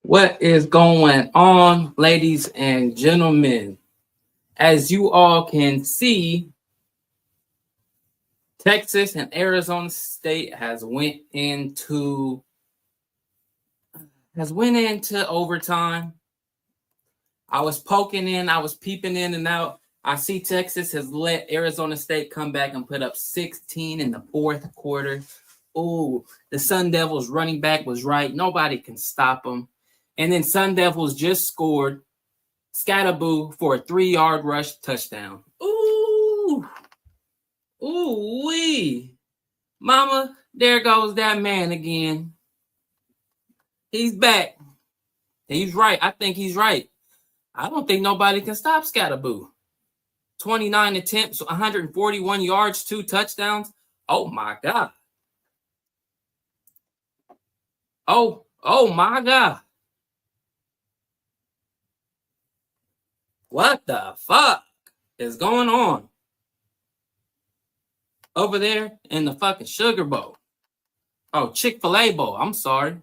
What is going on, ladies and gentlemen? As you all can see, Texas and Arizona State has went into overtime. I was poking in, I was peeping in and out. I see Texas has let Arizona State come back and put up 16 in the fourth quarter. Oh, the Sun Devils running back was right. Nobody can stop them. And then Sun Devils just scored Scatterboo for a 3-yard rush touchdown. Ooh. Ooh wee. Mama, there goes that man again. He's back. He's right. I think he's right. I don't think nobody can stop Scatterboo. 29 attempts, 141 yards, 2 touchdowns. Oh my God. Oh my God. What the fuck is going on over there in the fucking Sugar Bowl? Oh, Chick-fil-A Bowl. I'm sorry.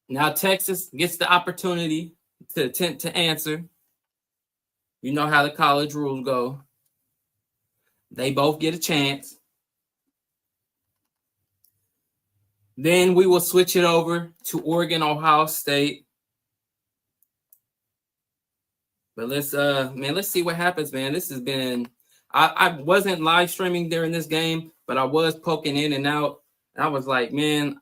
Now Texas gets the opportunity to attempt to answer. You know how the college rules go. They both get a chance. Then we will switch it over to Oregon, Ohio State. But let's see what happens, man. This has been I wasn't live streaming during this game, but I was poking in and out. And I was like, man,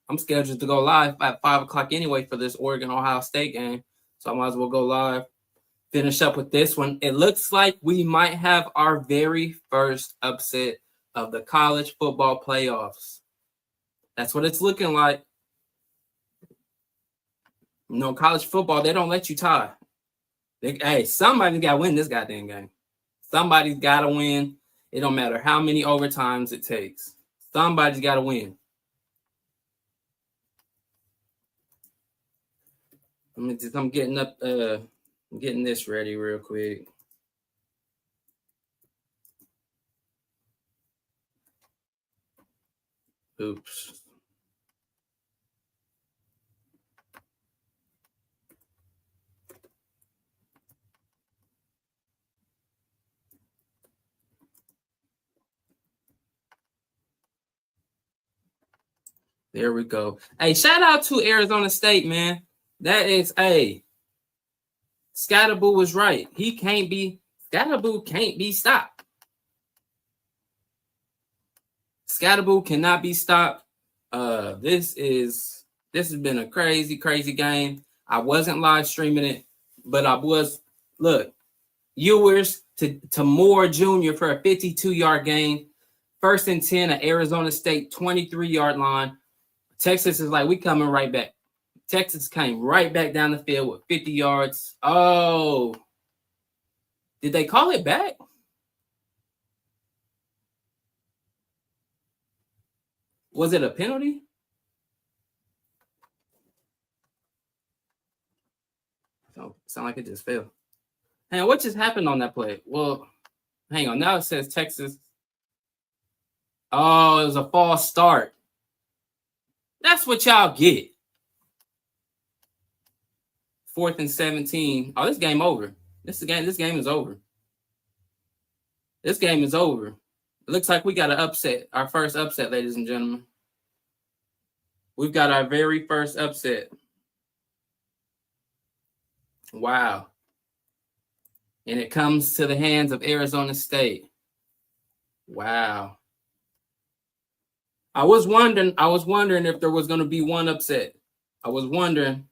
I'm scheduled to go live at 5 o'clock anyway for this Oregon Ohio State game. So I might as well go live, finish up with this one. It looks like we might have our very first upset of the college football playoffs. That's what it's looking like. You know, college football, they don't let you tie. Hey, somebody's got to win this goddamn game. Somebody's got to win. It don't matter how many overtimes it takes. Somebody's got to win. I'm getting this ready real quick. Oops. There we go. Hey, shout out to Arizona State, man. That is Scatterboo was right. Scatterboo can't be stopped. Scatterboo cannot be stopped. This has been a crazy, crazy game. I wasn't live streaming it, but I was. Look, Ewers to Moore Jr. for a 52-yard gain. 1st and 10 at Arizona State 23-yard line. Texas is like, we coming right back. Texas came right back down the field with 50 yards. Oh, did they call it back? Was it a penalty? Oh, sound like it just fell. Hang on, what just happened on that play? Well, hang on. Now it says Texas. Oh, it was a false start. That's what y'all get. 4th and 17. Oh, this game over. This game is over. This game is over. It looks like we got an upset. Our first upset, ladies and gentlemen. We've got our very first upset. Wow. And it comes to the hands of Arizona State. Wow. I was wondering if there was going to be one upset. I was wondering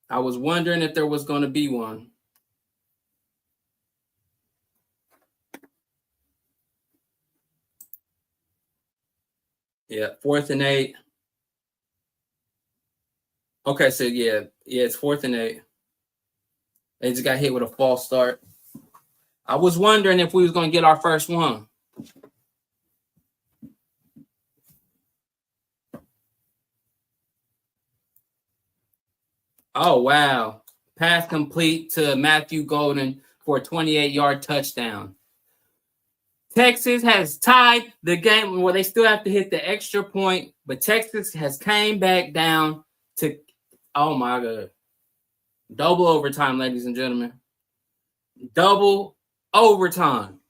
if there was going to be one. Yeah, 4th and 8. Okay, so yeah, it's 4th and 8. They just got hit with a false start. I was wondering if we was going to get our first one. Oh, wow. Pass complete to Matthew Golden for a 28-yard touchdown. Texas has tied the game. Well, they still have to hit the extra point, but Texas has came back down to, oh my God, double overtime, ladies and gentlemen. Double overtime.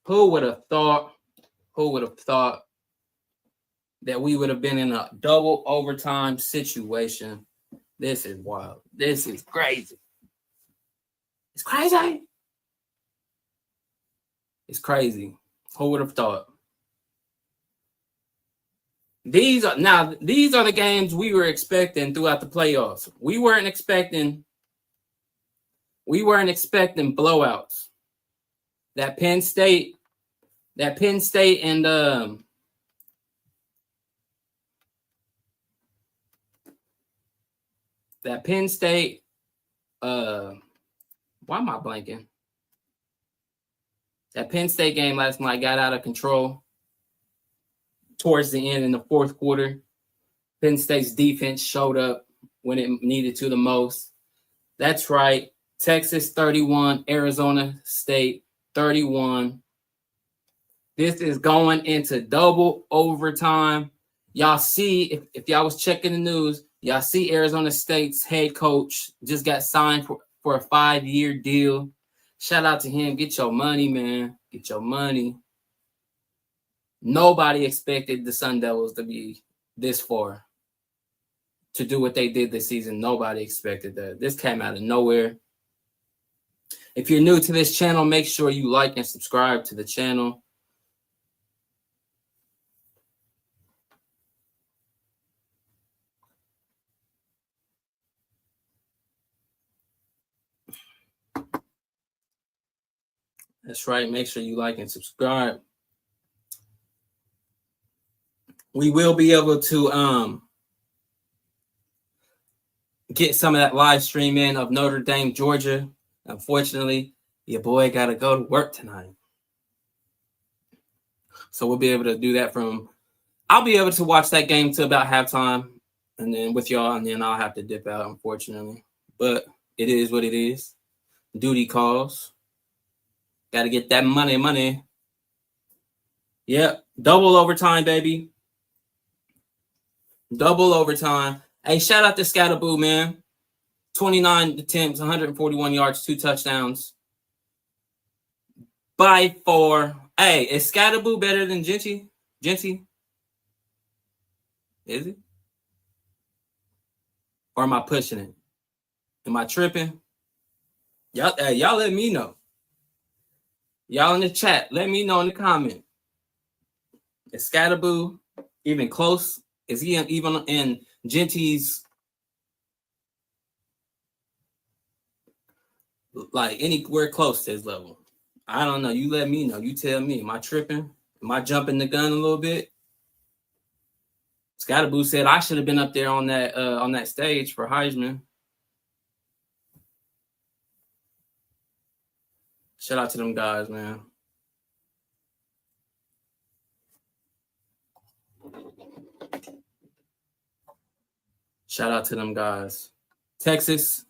Who would have thought? Who would have thought that we would have been in a double overtime situation? This is wild. This is crazy. It's crazy. It's crazy. Who would have thought? These are the games we were expecting throughout the playoffs. We weren't expecting blowouts. That Penn State and why am I blanking? That Penn State game last night got out of control towards the end in the fourth quarter. Penn State's defense showed up when it needed to the most. That's right. Texas 31, Arizona State 31. This is going into double overtime. Y'all see, if y'all was checking the news, y'all see Arizona State's head coach just got signed for a 5-year deal. Shout out to him. Get your money, man. Get your money. Nobody expected the Sun Devils to be this far, to do what they did this season. Nobody expected that. This came out of nowhere. If you're new to this channel, make sure you like and subscribe to the channel. That's right. Make sure you like and subscribe. We will be able to get some of that live stream in of Notre Dame, Georgia. Unfortunately, your boy got to go to work tonight. So we'll be able to do that I'll be able to watch that game to about halftime and then with y'all, and then I'll have to dip out, unfortunately. But it is what it is. Duty calls. Got to get that money. Yep. Double overtime, baby. Double overtime. Hey, shout out to Scatterboo, man. 29 attempts, 141 yards, 2 touchdowns. By 4. Hey, is Scatterboo better than Genty? Is it? Or am I pushing it? Am I tripping? Y'all let me know. Y'all in the chat, let me know in the comment. Is Scatterboo even close? Is he even in Genty's, like, anywhere close to his level? I don't know. You let me know. You tell me. Am I tripping? Am I jumping the gun a little bit? Scatterboo said I should have been up there on that stage for Heisman. Shout out to them guys, man. Shout out to them guys. Texas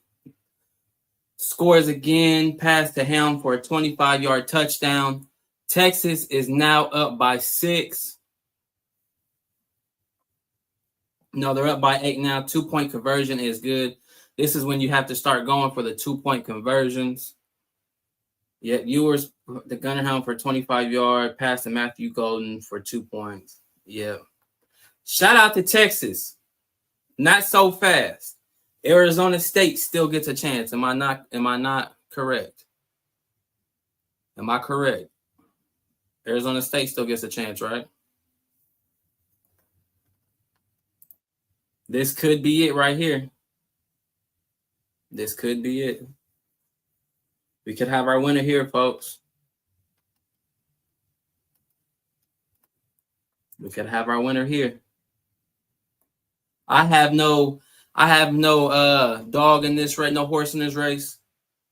scores again, pass to Helm for a 25-yard touchdown. Texas is now up by 6. No, they're up by 8 now. 2-point conversion is good. This is when you have to start going for the 2-point conversions. Yeah, Ewers, the Gunner Helm for 25-yard, pass to Matthew Golden for 2 points. Yeah. Shout out to Texas. Not so fast. Arizona State still gets a chance. Am I not correct? Am I correct? Arizona State still gets a chance, right? This could be it right here. This could be it. We could have our winner here, folks. We could have our winner here. I have no dog in this race, no horse in this race.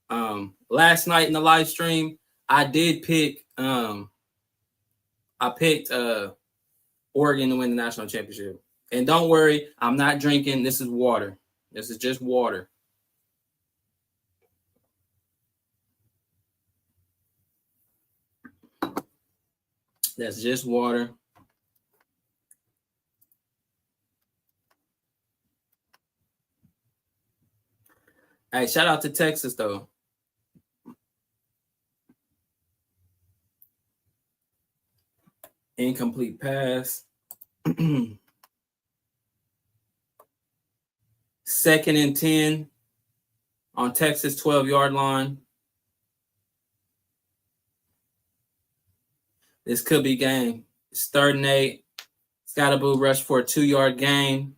Last night in the live stream, I did pick I picked Oregon to win the national championship. And don't worry, I'm not drinking. This is water. This is just water. That's just water. Hey, shout out to Texas, though. Incomplete pass. 2nd and 10 on Texas 12-yard line. This could be game. It's 3rd and 8. Scottaboo rush for a 2-yard gain.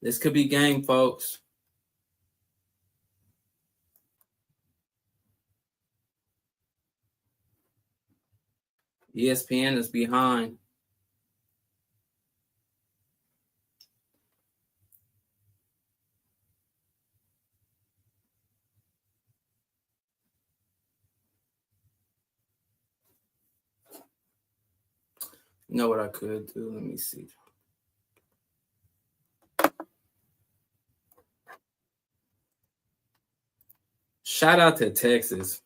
This could be game, folks. ESPN is behind. You know what I could do? Let me see. Shout out to Texas.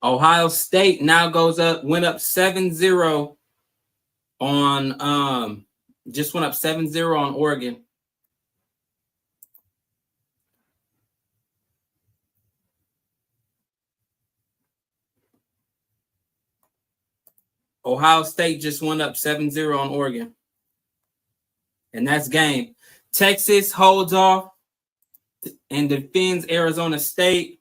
Ohio State now went up 7-0 on just went up 7-0 on Oregon. Ohio State just went up 7-0 on Oregon. And that's game. Texas holds off and defends Arizona State.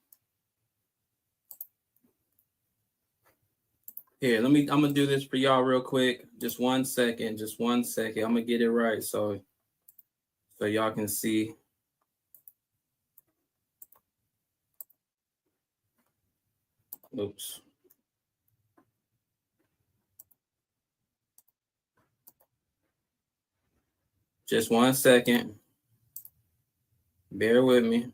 Here, I'm gonna do this for y'all real quick. Just 1 second. I'm gonna get it right so y'all can see. Oops. Just 1 second. Bear with me.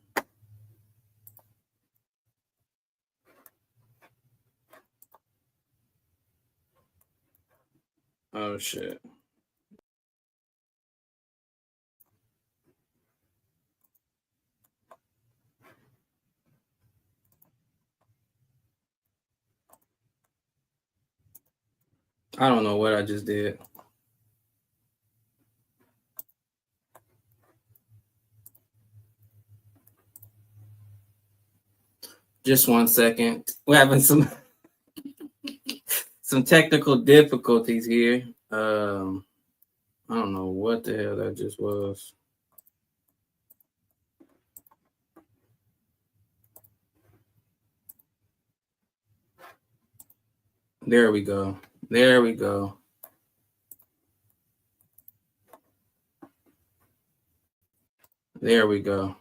Oh, shit. I don't know what I just did. Just 1 second. We're having some technical difficulties here. I don't know what the hell that just was. There we go. There we go. There we go.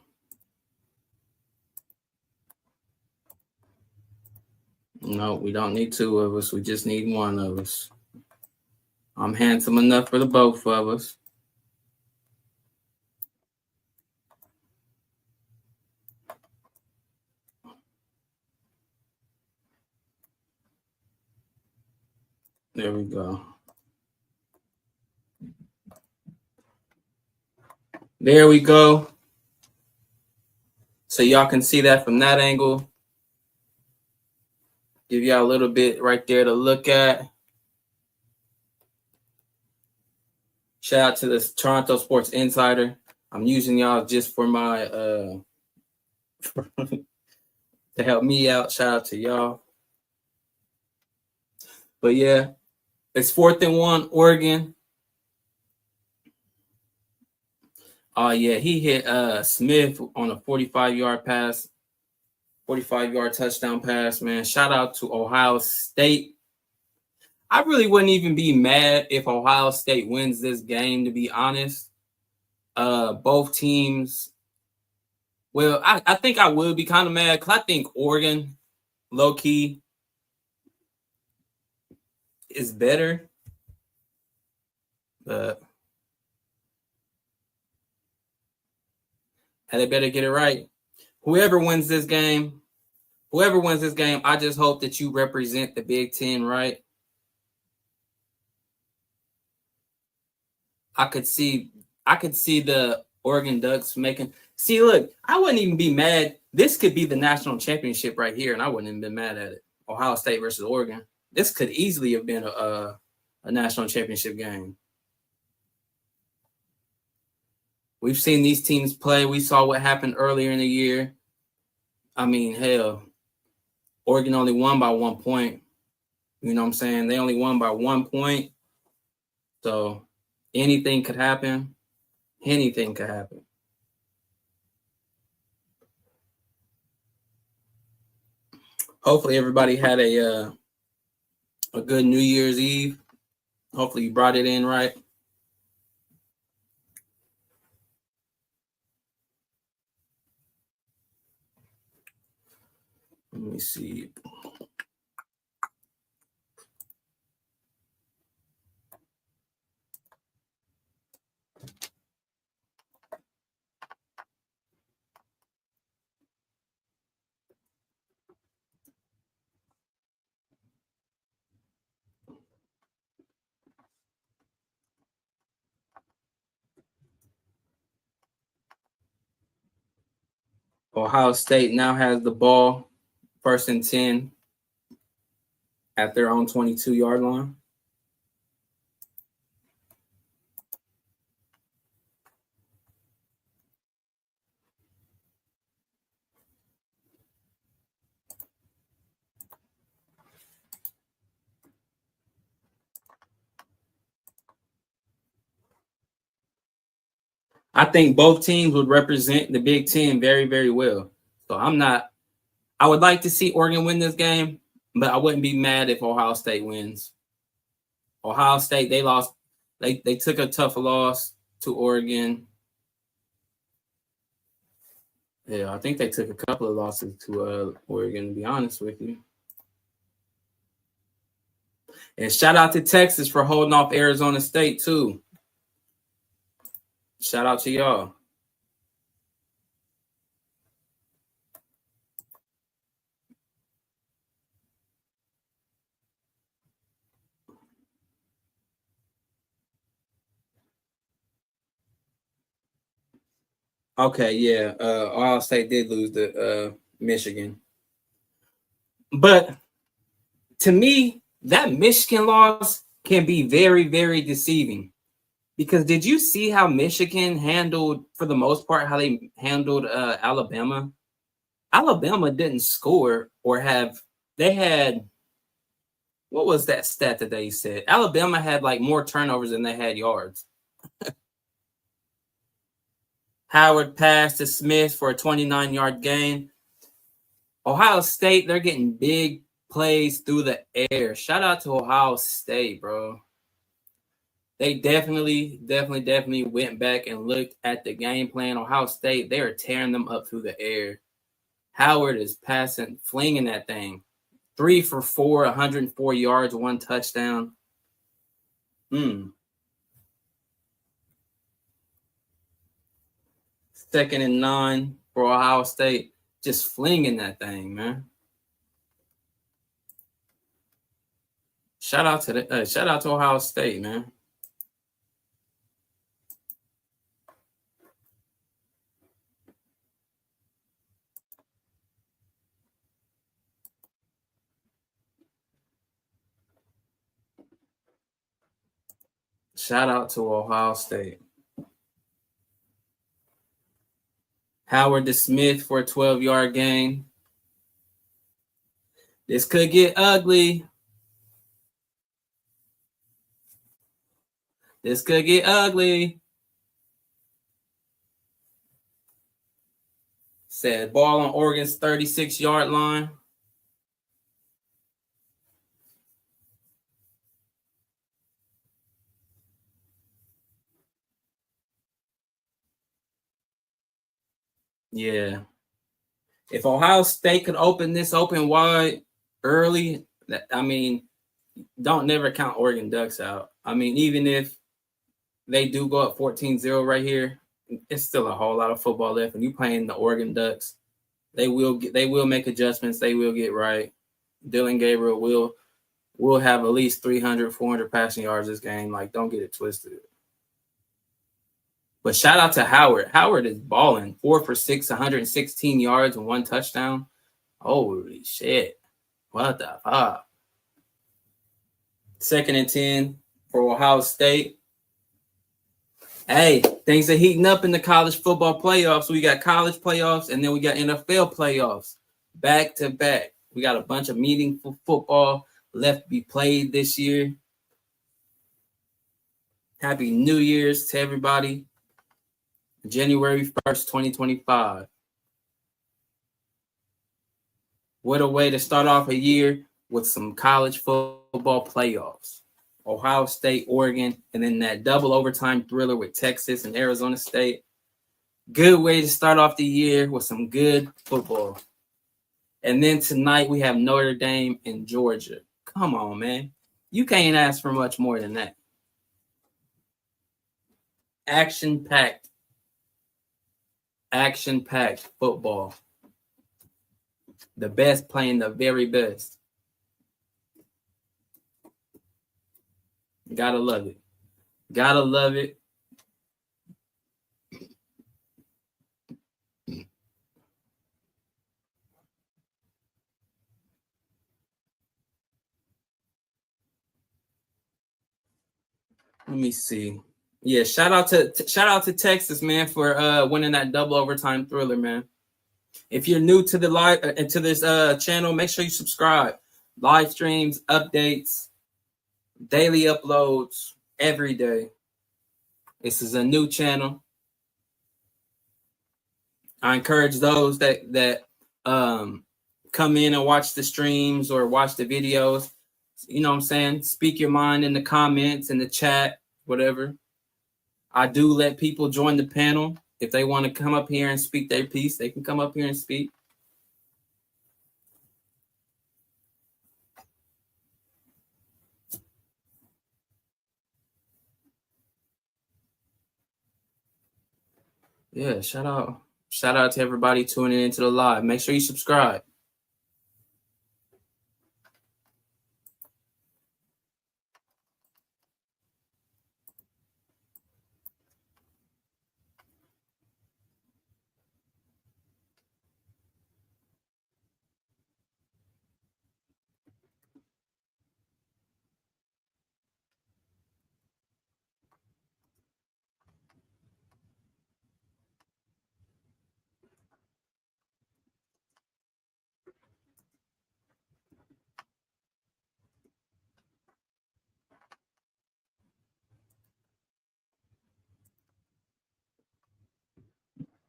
No, we don't need two of us. We just need one of us. I'm handsome enough for the both of us. There we go. There we go. So y'all can see that from that angle. Give y'all a little bit right there to look at. Shout out to the Toronto Sports Insider. I'm using y'all just for my to help me out. Shout out to y'all. But yeah, it's 4th and 1, Oregon. Oh yeah, he hit Smith on a 45-yard pass, 45-yard touchdown pass, man. Shout out to Ohio State. I really wouldn't even be mad if Ohio State wins this game, to be honest. Both teams. Well, I think I would be kind of mad because I think Oregon, low key, is better. But they better get it right. Whoever wins this game, Whoever wins this game, I just hope that you represent the Big Ten right. I could see the Oregon Ducks making. See, look, I wouldn't even be mad. This could be the national championship right here, and I wouldn't even been mad at it. Ohio State versus Oregon. This could easily have been a national championship game. We've seen these teams play. We saw what happened earlier in the year. I mean, hell, Oregon only won by 1 point. You know what I'm saying? They only won by 1 point. So anything could happen. Anything could happen. Hopefully everybody had a good New Year's Eve. Hopefully you brought it in right. Let me see. Ohio State now has the ball, 1st and 10 at their own 22-yard line. I think both teams would represent the Big Ten very, very well. So I would like to see Oregon win this game, but I wouldn't be mad if Ohio State wins. Ohio State, they lost. They took a tough loss to Oregon. Yeah, I think they took a couple of losses to Oregon, to be honest with you. And shout out to Texas for holding off Arizona State, too. Shout out to y'all. Okay, yeah. Ohio State did lose to Michigan. But to me, that Michigan loss can be very, very deceiving. Because did you see how Michigan handled, for the most part, how they handled Alabama? Alabama didn't score or they had, what was that stat that they said? Alabama had like more turnovers than they had yards. Howard passed to Smith for a 29-yard gain. Ohio State, they're getting big plays through the air. Shout out to Ohio State, bro. They definitely went back and looked at the game plan. Ohio State, they are tearing them up through the air. Howard is passing, flinging that thing. 3 for 4, 104 yards, 1 touchdown. 2nd and 9 for Ohio State. Just flinging that thing, man. Shout out to Ohio State, man. Shout out to Ohio State. Howard to Smith for a 12-yard gain. This could get ugly. This could get ugly. Said ball on Oregon's 36-yard line. Yeah. If Ohio State could open this open wide early, I mean, don't never count Oregon Ducks out. I mean, even if they do go up 14-0 right here, it's still a whole lot of football left. And you playing the Oregon Ducks. They will make adjustments. They will get right. Dylan Gabriel will have at least 300, 400 passing yards this game. Like, don't get it twisted. But shout out to Howard. Howard is balling. 4 for 6, 116 yards and 1 touchdown. Holy shit. What the fuck? 2nd and 10 for Ohio State. Hey, things are heating up in the college football playoffs. We got college playoffs, and then we got NFL playoffs back to back. We got a bunch of meaningful football left to be played this year. Happy New Year's to everybody. January 1st, 2025. What a way to start off a year with some college football playoffs. Ohio State, Oregon, and then that double overtime thriller with Texas and Arizona State. Good way to start off the year with some good football. And then tonight we have Notre Dame and Georgia. Come on, man. You can't ask for much more than that. Action-packed football. The best playing the very best. Gotta love it. Gotta love it. Let me see. Yeah, shout out to Texas, man, for winning that double overtime thriller, man. If you're new to the live to this channel, make sure you subscribe. Live streams, updates, daily uploads every day. This is a new channel. I encourage those that come in and watch the streams or watch the videos. You know what I'm saying? Speak your mind in the comments, in the chat, whatever. I do let people join the panel. If they want to come up here and speak their piece, they can come up here and speak. Yeah, shout out to everybody tuning into the live. Make sure you subscribe.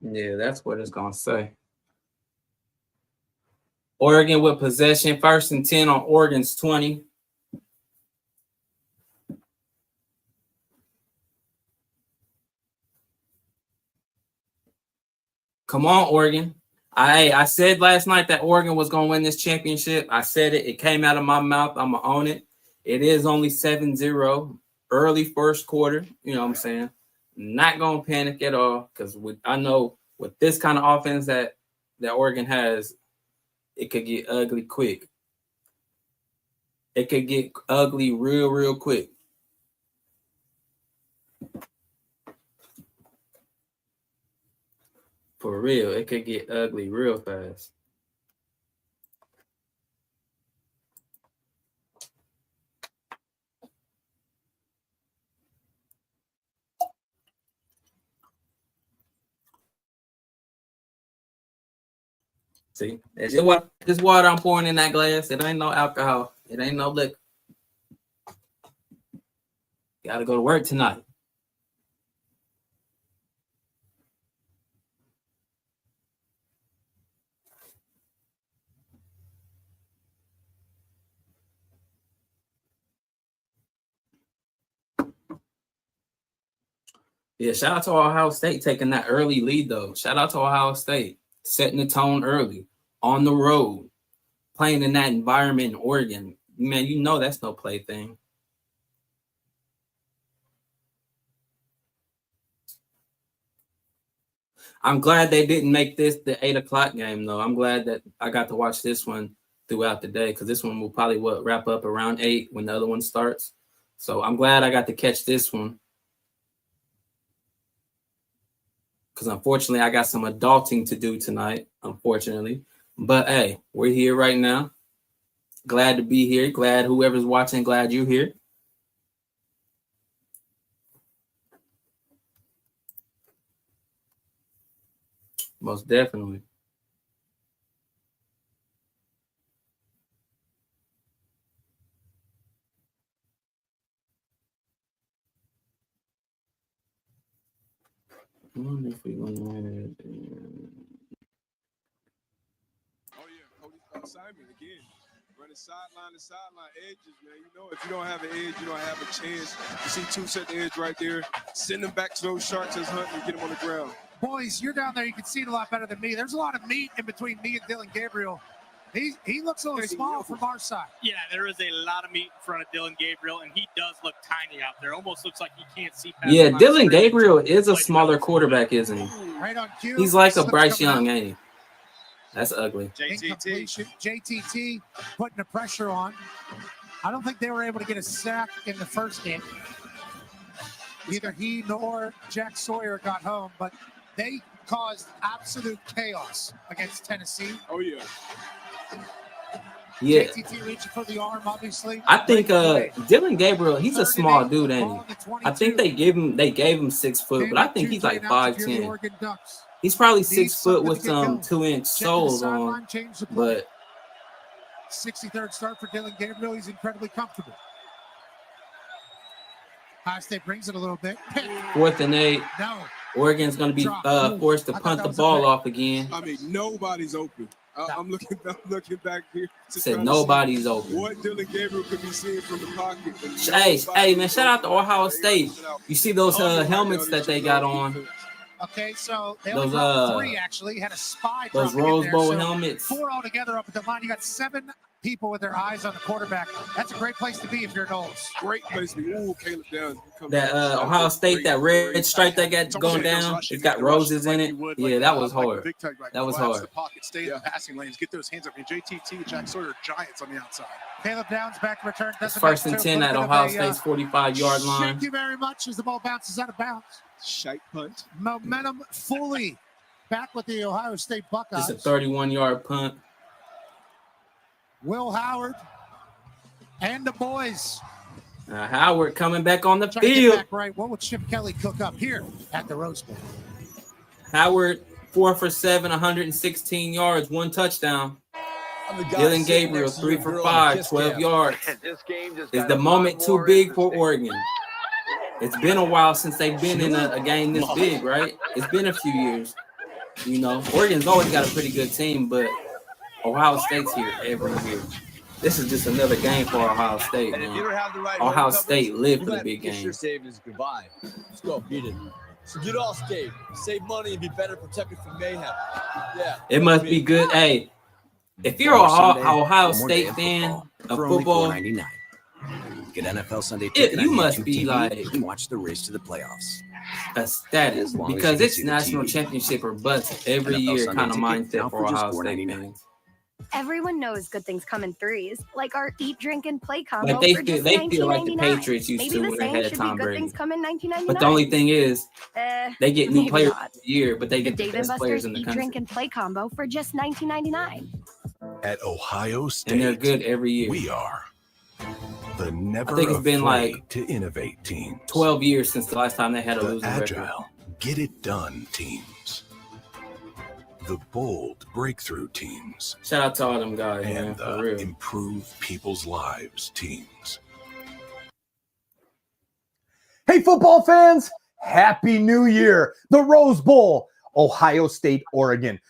Yeah, that's what it's going to say. Oregon with possession, 1st and 10 on Oregon's 20. Come on, Oregon. I said last night that Oregon was going to win this championship. I said it. It came out of my mouth. I'm going to own it. It is only 7-0, early first quarter. You know what I'm saying? Not going to panic at all because I know with this kind of offense that Oregon has, it could get ugly quick. It could get ugly real quick. For real, it could get ugly real fast. See, it's just water I'm pouring in that glass. It ain't no alcohol. It ain't no liquor. Gotta go to work tonight. Yeah, shout out to Ohio State taking that early lead, though. Shout out to Ohio State setting the tone early on the road, playing in that environment in Oregon. Man, you know that's no plaything. I'm glad they didn't make this the 8 o'clock game, though. I'm glad that I got to watch this one throughout the day because this one will probably wrap up around 8 when the other one starts. So I'm glad I got to catch this one because unfortunately I got some adulting to do tonight, unfortunately. But hey, we're here right now. Glad to be here. Glad whoever's watching, glad you're here. Most definitely. I wonder if we're going to win it. Oh, yeah. Coach Simon again. Running sideline to sideline edges, man. You know, if you don't have an edge, you don't have a chance. You see two set the edge right there. Send them back to those sharks that's hunting and get them on the ground. Boys, you're down there. You can see it a lot better than me. There's a lot of meat in between me and Dylan Gabriel. He looks a little small from our side. Yeah, there is a lot of meat in front of Dylan Gabriel, and he does look tiny out there. Almost looks like he can't see past. Yeah, Dylan Gabriel is a smaller quarterback, isn't he? Right on cue. He's like a Bryce Young, ain't he? That's ugly. JTT putting the pressure on. I don't think they were able to get a sack in the first game. Neither he nor Jack Sawyer got home, but they caused absolute chaos against Tennessee. Oh, yeah. Yeah. JTT reaching for the arm, obviously. I think Dylan Gabriel, he's a small dude, ain't he? I think they gave him 6 foot, but I think he's like 5'10". He's probably 6 foot with some 2-inch soles on. But 63rd start for Dylan Gabriel. He's incredibly comfortable. Ohio State brings it a little bit. 4th and 8. No. Oregon's going to be forced to punt the ball off again. I mean, nobody's open. I'm looking back here. Said nobody's open. What Dylan Gabriel could be seeing from the pocket. Hey, man, shout out to Ohio State. You see those helmets that they got on? Okay, so they only brought 3 actually. Had a spy. Those Rose Bowl helmets. 4 altogether up at the line. You got 7 people with their eyes on the quarterback. That's a great place to be if you're Knowles. Great place to be. Ooh, Caleb Downs. That Ohio State, that red stripe that got going down, it's got roses in it. Yeah, that was hard. That was hard. The pocket, stay in the passing lanes, get those hands up. And JTT, Jack Sawyer, giants on the outside. Caleb Downs back to return. It's 1st and 10 at Ohio State's 45-yard line. Thank you very much as the ball bounces out of bounds. Shite punt. Momentum fully back with the Ohio State Buckeyes. It's a 31-yard punt. Will Howard and the boys. Howard coming back on the Trying to field. get back right. What would Chip Kelly cook up here at the Rose Bowl? Howard, 4 for 7, 116 yards, 1 touchdown. Dylan Gabriel, 3 for 5, 12 yards. Is the moment too big for Oregon? It's been a while since they've been in a game this big, right? It's been a few years. You know, Oregon's always got a pretty good team, but Ohio State's here every year. This is just another game for Ohio State, man. Ohio State lived for the big game. Goodbye. Let's go, beat it. So get all State, save money, and be better protected from mayhem. Yeah. It must be good. Hey, if you're an Ohio State fan of football, get NFL Sunday ticket you on must YouTube be TV like and watch the race to the playoffs. ecstatic As long as because you it's can see the national TV. championship or bust every NFL year Sunday kind of ticket mindset now for for just Ohio State $4.99. fans. Everyone knows good things come in threes, like our eat, drink, and play combo. Like they for feel, just they feel like the $19.99. Patriots used Maybe to the when they same had should Tom be good Brady. things come in $19.99. But the only thing is, they get new maybe players not. every year, but they The get the Dave & best players Buster's in the eat, drink, country. and play combo for just $19.99. At Ohio State, And they're good every year. we are the never I think it's been afraid like to innovate teams. 12 years since the last time they had a The losing record. agile, get it done teams. The bold breakthrough teams. Shout out to all them guys, man, And for the real. improve people's lives teams. Hey, football fans, Happy New Year. The Rose Bowl, Ohio State, Oregon.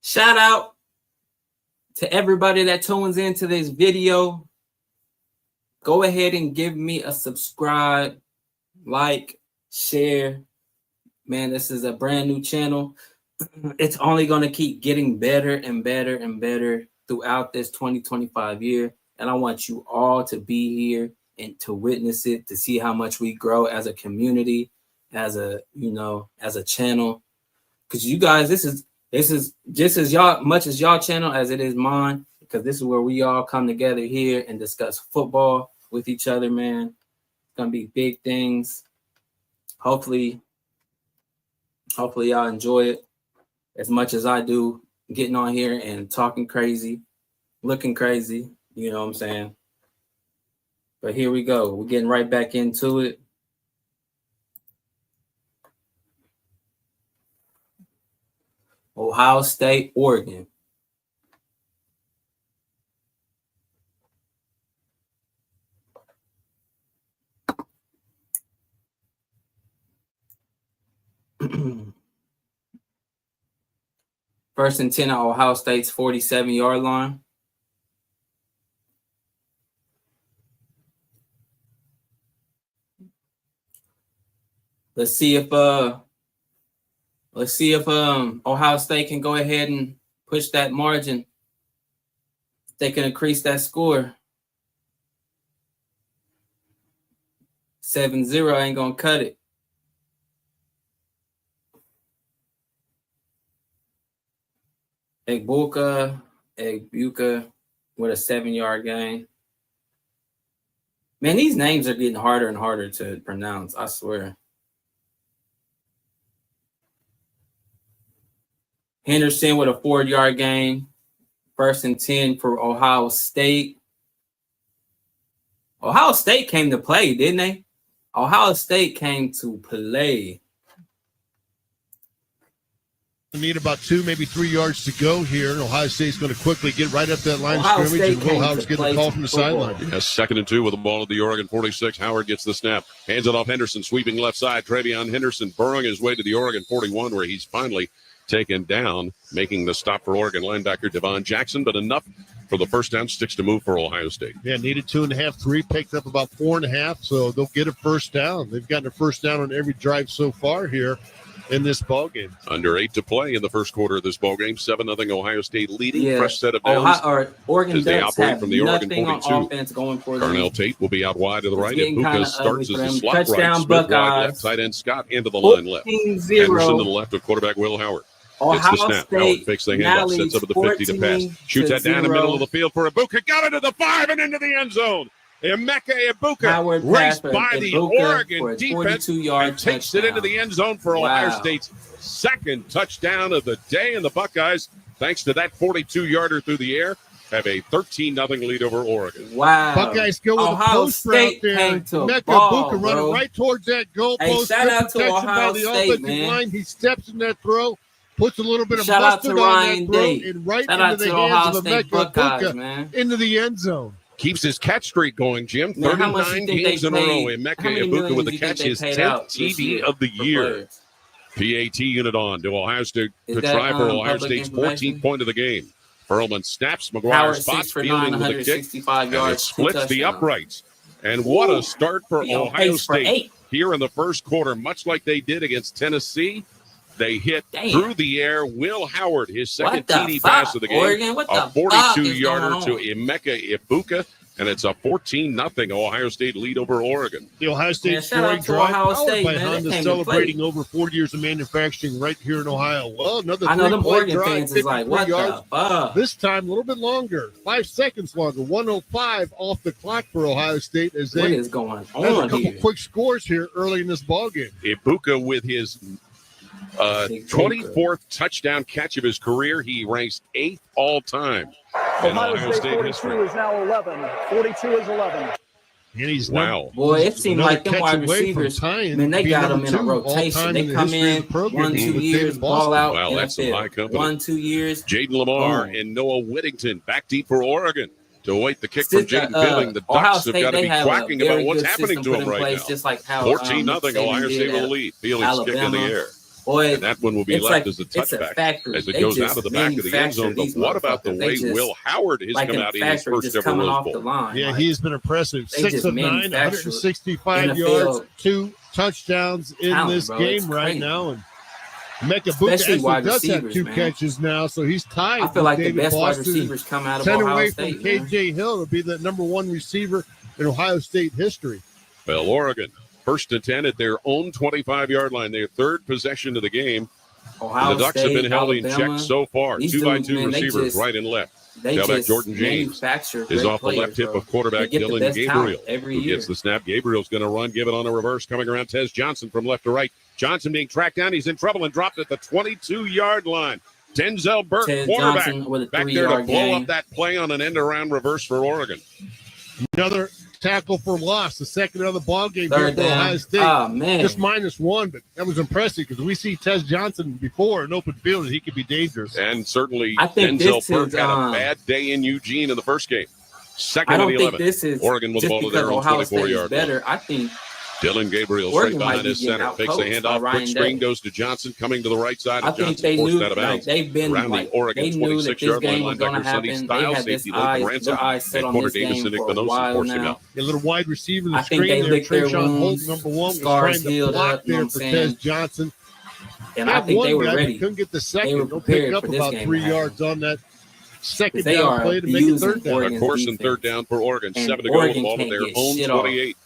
Shout out to everybody that tunes into this video. Go ahead and give me a subscribe, like, share. Man, this is a brand new channel. It's only going to keep getting better and better and better throughout this 2025 year. And I want you all to be here and to witness it, to see how much we grow as a community, as a channel. Because you guys, this is just as much as y'all channel as it is mine, because this is where we all come together here and discuss football with each other, man. It's gonna be big things. Hopefully y'all enjoy it as much as I do, getting on here and talking crazy, looking crazy, you know what I'm saying? But here we go. We're getting right back into it. Ohio State, Oregon. First and 10 at Ohio State's 47-yard line. Let's see if Ohio State can go ahead and push that margin. They can increase that score. 7-0 ain't gonna cut it. Egbuka with a 7-yard gain. Man, these names are getting harder and harder to pronounce, I swear. Henderson with a 4-yard gain. First and 10 for Ohio State. Ohio State came to play, didn't they? Ohio State came to play. Need about 2, maybe 3 yards to go here, and Ohio State's going to quickly get right up that line Ohio of scrimmage, State and Will Howard's getting a call from the sideline. Yes, 2nd and 2 with the ball at the Oregon 46. Howard gets the snap, hands it off Henderson, sweeping left side. Travion Henderson burrowing his way to the Oregon 41, where he's finally taken down, making the stop for Oregon linebacker Devon Jackson, but enough for the first down. Sticks to move for Ohio State. Yeah, needed 2.5, 3, picked up about 4.5, so they'll get a first down. They've gotten a first down on every drive so far here in this ball game. Under 8 to play in the first quarter of this ball game. 7-0 Ohio State leading. Fresh set of downs Oregon as they operate from the Oregon 42. Offense going for Darnell Tate will be out wide to the right. And Buka starts as the slot Touchdown, right. Smith Buckeyes. wide left. Tight end Scott into the line left. 14-0. Anderson to the left of quarterback Will Howard. Gets the snap. Howard fakes the handoff. Sets up at the 50 to pass. Shoots that down the middle of the field for Ibuka. Got into the 5 and into the end zone. Emeka Ibuka raced by the Oregon defense and takes it into the end zone for Ohio State's second touchdown of the day. And the Buckeyes, thanks to that 42-yarder through the air, have a 13-0 lead over Oregon. Wow. Buckeyes go with Ohio a post route there. Emeka Ibuka running right towards that goal post. Shout out to Ohio by the State, offensive man. line. He steps in that throw, puts a little bit of Shout out mustard to on Ryan that throw, Day. and right Shout out into the to hands Ohio of State Emeka Buckeyes, Ibuka man. into the end zone. Keeps his catch streak going, Jim. Man, how much 39 you think games they in a row. paid- Emeka how many Ibuka millions with the you think catch, they his paid 10th out this TD year of the for year. players? PAT unit on to Ohio State Is to that, try for Ohio public State's information? 14th point of the game. Perlman snaps. McGuire Howard spots 6 for fielding 9, with a kick. 165 And yards. it splits the touchdowns. uprights. And what a start for He on Ohio pace for State 8. here in the first quarter, much like they did against Tennessee. They hit through the air. Will Howard, his second What the TD fuck, pass of the game, Oregon? What a the fuck is 42-yarder going to on? Emeka Ibuka, and it's a 14-0 Ohio State lead over Oregon. The Ohio State Man, shout scoring out to drive Ohio powered State, by man. They Honda, came to celebrating over 40 years of manufacturing right here in Ohio. Well, another I know them three-play Oregon drive, fans is like, 53 what yards. the fuck? This time a little bit longer, 5 seconds longer, 1:05 off the clock for Ohio State as What they is going have a on couple here? quick scores here early in this ballgame. Ibuka with his 24th touchdown catch of his career. He ranks 8th all-time in Ohio State history. is now 11. 42 is 11. And he's Wow. Boy, it seemed another like them catch wide away from receivers, tying man, they being got them number in a 2 rotation. all-time They in the come history of in the program 1-2 with years, David ball Boston. out. Wow, that's some high company. 1-2 years. Jaden Lamar Boom. and Noah Whittington back deep for Oregon to await the kick from Still, Jaden Billing. The Ohio Ducks have State, got to they be have a quacking very about what's good happening system to put them in right place, now. just like how 14-0 Saban Ohio State did with a at lead. Billing's kick in the Alabama. air. Boy, And that one will be it's left like- as a it's a touchback factory. as it They goes just out of the back of the end zone. manufacture But these what about the motherfuckers. way They just- Will Howard has like come in out in his factory, first just ever coming Rose off Bowl? the line. Yeah, Like, he's been impressive. They 6 just of 9, manufacture 165 NFL yards, 2 touchdowns in talent, this bro. game It's right crazy. now. And Emeka Ibuka Especially actually wide does have receivers, 2 man. catches now, so he's tied I feel like with the David best wide Boston. receivers come out of 10 Ohio away State, from man. KJ Hill to be the number 1 receiver in Ohio State history. Well, Oregon, 1st and 10 at their own 25-yard line. Their third possession of the game. Ohio the Ducks State, have been held in Alabama, check so far. these 2-by-2 dudes, man, receivers, right and left. Tailback Jordan James is off the left hip of quarterback Dylan Gabriel, who gets the snap. Gabriel's going to run, give it on a reverse, coming around Tez Johnson from left to right. Johnson being tracked down. He's in trouble and dropped at the 22-yard line. Denzel Burke, quarterback, back there to blow up that play on an end-around reverse for Oregon. Another tackle for loss, the second of the ball game Third here for down. Ohio State. Oh, man. Just -1, but that was impressive because we see Tez Johnson before in open field and he could be dangerous. And certainly I think Denzel Burke had a bad day in Eugene in the first game. Second and 11. This is Oregon with the ball to their own 24-yard line. Better. I think Dylan Gabriel Oregon straight behind his center. Fakes the handoff. Quick screen goes to Johnson, coming to the right side. I think they knew they've been around the Oregon 26-yard line. Linebacker Sonny Styles, safety Luke Ransom, and corner Davison Igbinosun forced him out. A little wide receiver in the I think screen they there. licked their Trayshawn wounds. Holt, number 1, was Scars trying to healed block up, you know there what for I'm Tez saying? Johnson. And I think one they were guy, ready. Couldn't get the They second. were They'll prepared pick up for this about game 3 to happen. yards on that second They down are play to make it abusing third down. Oregon's Of course, and third down for Oregon. And 7 to go with the Oregon ball to can't their get own shit off. 28.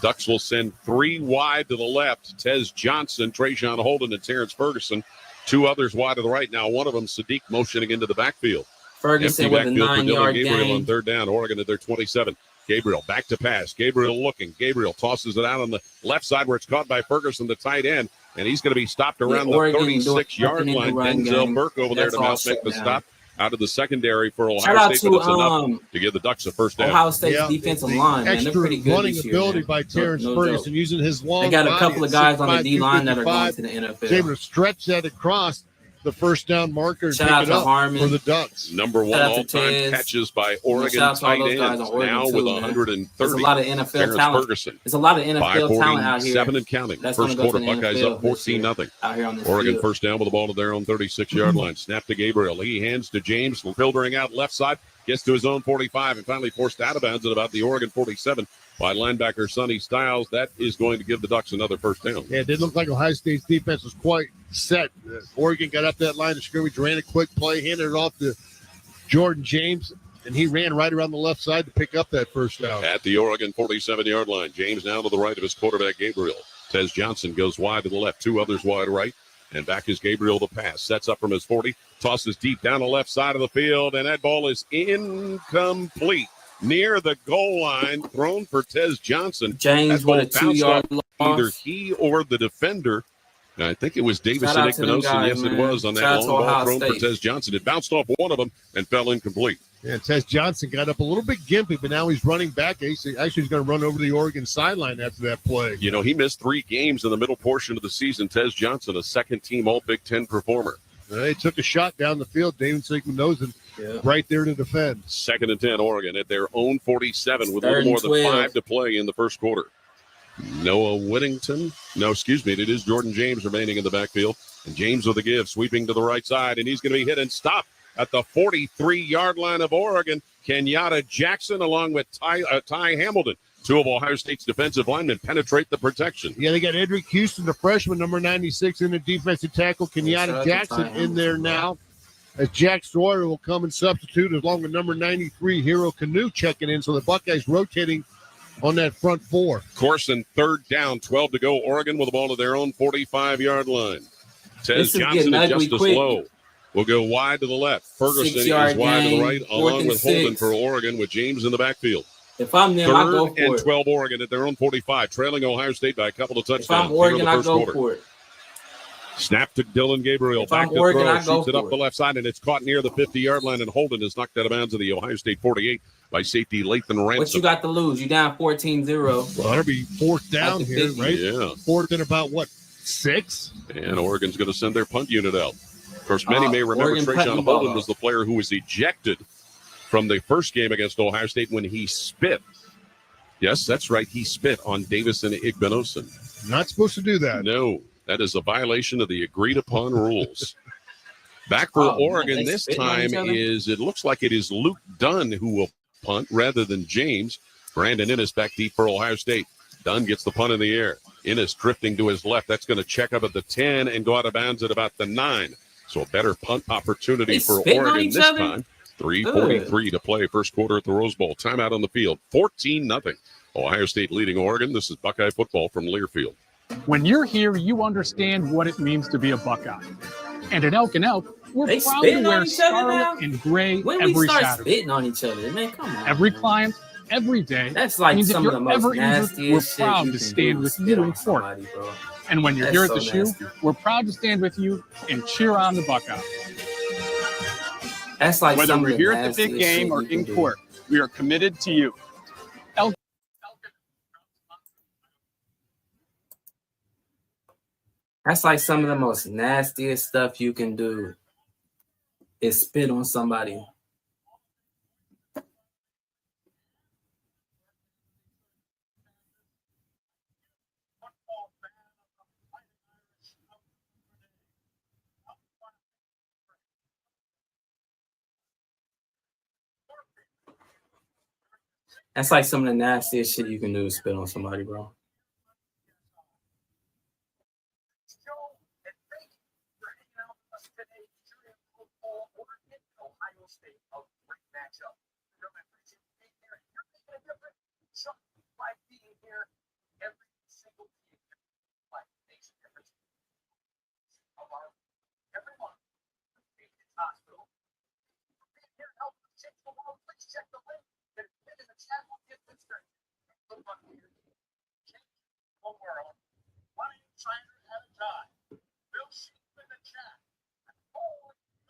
Ducks will send 3 wide to the left. Tez Johnson, Trayshawn Holden, and Terrence Ferguson. 2 others wide to the right. Now one of them, Sadiq, motioning into the backfield. Ferguson Empty with a backfield for Dylan 9-yard Gabriel gain. on third down. Oregon at their 27. Gabriel back to pass. Gabriel looking. Gabriel tosses it out on the left side where it's caught by Ferguson, the tight end. And he's going to be stopped around the Oregon 36-yard doing line. nothing in the run Denzel game. Burke over there That's to all help make shut the down. stop out of the secondary for Shout Ohio out State, but it's to enough to give the Ducks a first down. Ohio State's defensive line, man. They're Extra pretty good running this year, ability man. by Terrence No Ferguson joke. using his long They got a body couple at of guys on the 6'5", D-line that are going 255. to the NFL. He's able to stretch that across the first down marker and Shout pick out it to up Harmon. for the Ducks. Number 1 Shout out to all-time Tez. catches by Oregon Shout out to all tight those guys ends, on Oregon now too, with man. 130. There's a lot of NFL Terrence talent. Ferguson. There's a lot of NFL talent out here. 7 and counting. That's First gonna go quarter, to the Buckeyes NFL up this year. 14-0. Out here on this Oregon field. first down with the ball to their own 36-yard line. Snap to Gabriel. He hands to James, filtering out left side. Gets to his own 45 and finally forced out of bounds at about the Oregon 47 by linebacker Sonny Styles. That is going to give the Ducks another first down. Yeah, it didn't look like Ohio State's defense was quite set. Oregon got up that line of scrimmage, ran a quick play, handed it off to Jordan James, and he ran right around the left side to pick up that first down. At the Oregon 47-yard line, James now to the right of his quarterback, Gabriel. Tez Johnson goes wide to the left, 2 others wide right. And back is Gabriel the pass. Sets up from his 40. Tosses deep down the left side of the field. And that ball is incomplete. Near the goal line. Thrown for Tez Johnson. James with a 2-yard loss. Either he or the defender. I think it was Davison Igbinosun. Yes, it was on that long ball thrown for Tez Johnson. It bounced off one of them and fell incomplete. Yeah, Tez Johnson got up a little bit gimpy, but now he's running back. Actually, he's going to run over the Oregon sideline after that play. You know, he missed 3 games in the middle portion of the season. Tez Johnson, a second-team All-Big Ten performer. They took a shot down the field. Davison Igbinosun right there to defend. 2nd and 10, Oregon at their own 47 with a little more than 5 to play in the first quarter. Noah Whittington. No, excuse me. It is Jordan James remaining in the backfield. And James with a give, sweeping to the right side. And he's going to be hit and stopped at the 43-yard line of Oregon. Kenyatta Jackson along with Ty Hamilton. 2 of Ohio State's defensive linemen penetrate the protection. Yeah, they got Edric Houston, the freshman, number 96, in the defensive tackle. Kenyatta Jackson in there now. As Jack Sawyer will come and substitute along with number 93, Hero Canoe checking in. So the Buckeyes rotating on that front 4. Corson, 3rd down, 12 to go. Oregon with the ball to their own 45-yard line. Tez Johnson and Justice Lowe will go wide to the left. Ferguson is wide to the right, along with Holden for Oregon, with James in the backfield. If I'm them, I go for 3rd and 12 Oregon at their own 45, trailing Ohio State by a couple of touchdowns. If I'm Oregon, I go for it. Snap to Dylan Gabriel. Back to Oregon, throw. Shoots it up the left side, and it's caught near the 50-yard line, and Holden is knocked out of bounds of the Ohio State 48 by safety Lathan Ransom. What you got to lose? You down 14-0. Well, that'll be 4th down here, right? Yeah. 4th and about, 6? And Oregon's going to send their punt unit out. Of course, many may remember Trayshawn Holden was the player who was ejected from the first game against Ohio State when he spit. Yes, that's right. He spit on Davison Igbinosun. Not supposed to do that. No, that is a violation of the agreed-upon rules. Back for Oregon this time it looks like it is Luke Dunn who will punt rather than James. Brandon Innes back deep for Ohio State. Dunn gets the punt in the air. Innes drifting to his left. That's going to check up at the 10 and go out of bounds at about the 9. So a better punt opportunity for Oregon this time. 3:43 to play, first quarter at the Rose Bowl. Timeout on the field, 14-0. Ohio State leading Oregon. This is Buckeye football from Learfield. When you're here, you understand what it means to be a Buckeye. And at Elk and Elk, we're They proud to spitting on wear each other now? scarlet and gray When every we start Saturday. spitting on each other, man, come on. Every client, every day. That's like means some if of the you're most ever injured, we're nastiest shit proud you to can stand do, with spit you on in court. somebody, bro. And when you're That's here at so the shoe, nasty. we're proud to stand with you and cheer on the Buckeyes. That's like Whether some of we're the here at the big nastiest game shit or you can in do. court, we are committed to you. That's like some of the most nastiest stuff you can do is spit on somebody. That's like some of the nastiest shit you can do is spit on somebody, bro.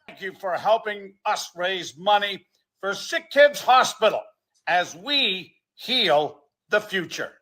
Thank you for helping us raise money for Sick Kids Hospital as we heal the future.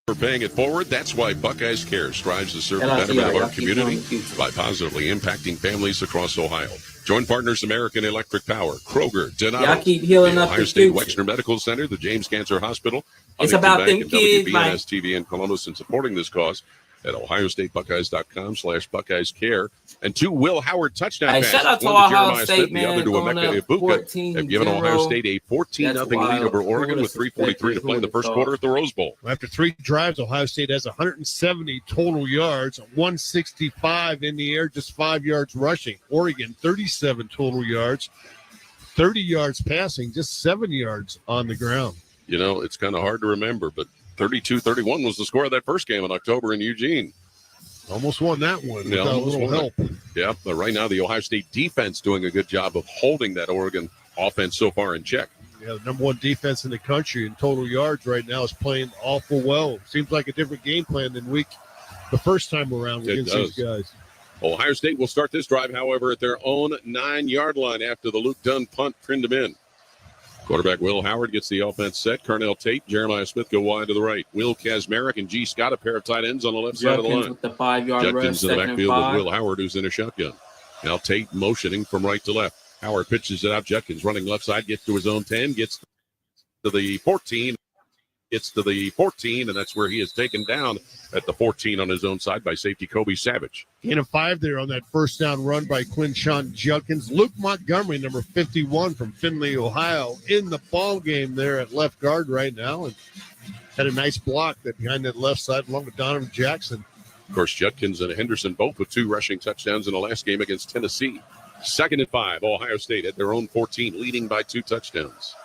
For paying it forward, that's why Buckeyes Care strives to serve the Y'all betterment of our keep going community in the future. by positively impacting families across Ohio. Join partners American Electric Power, Kroger, Donato, Y'all keep healing the up Ohio the State future. Wexner Medical Center, the James Cancer Hospital, It's Huntington about Bank, them and kids, WBNS man. TV in Columbus, and supporting this cause at ohiostatebuckeyes.com/Buckeyes Care. And 2 Will Howard touchdown Hey, passes. shout out to One Ohio Jeremiah State, Smith, man, the other to going Emeka up Ibuka, have given Ohio 14-0. State a 14-0 That's lead wild. over Who Oregon would've with 3:43 to play in the first quarter at the Rose Bowl. After 3 drives, Ohio State has 170 total yards, 165 in the air, just 5 yards rushing. Oregon, 37 total yards, 30 yards passing, just 7 yards on the ground. You know, it's kind of hard to remember, but 32-31 was the score of that first game in October in Eugene. Almost won that one Yeah, without a almost little won help. it. Yeah, but right now the Ohio State defense doing a good job of holding that Oregon offense so far in check. Yeah, the number 1 defense in the country in total yards right now is playing awful well. Seems like a different game plan than the first time around It against does. these guys. Ohio State will start this drive, however, at their own 9-yard line after the Luke Dunn punt pinned him in. Quarterback Will Howard gets the offense set. Cornell Tate, Jeremiah Smith go wide to the right. Will Kazmarek and G. Scott, a pair of tight ends on the left side of the Judkins line. with the 5-yard rush, Judkins in the 2nd and backfield 5. with Will Howard, who's in a shotgun. Now Tate motioning from right to left. Howard pitches it out. Judkins running left side, gets to his own 10, gets to the 14, gets to the 14, and that's where he is taken down at the 14 on his own side by safety Kobe Savage. Gain of 5 there on that first down run by Quinshawn Judkins. Luke Montgomery, number 51 from Findlay, Ohio, in the ball game there at left guard right now, and had a nice block that behind that left side along with Donovan Jackson. Of course, Judkins and Henderson both with 2 rushing touchdowns in the last game against Tennessee. 2nd and 5, Ohio State at their own 14, leading by 2 touchdowns.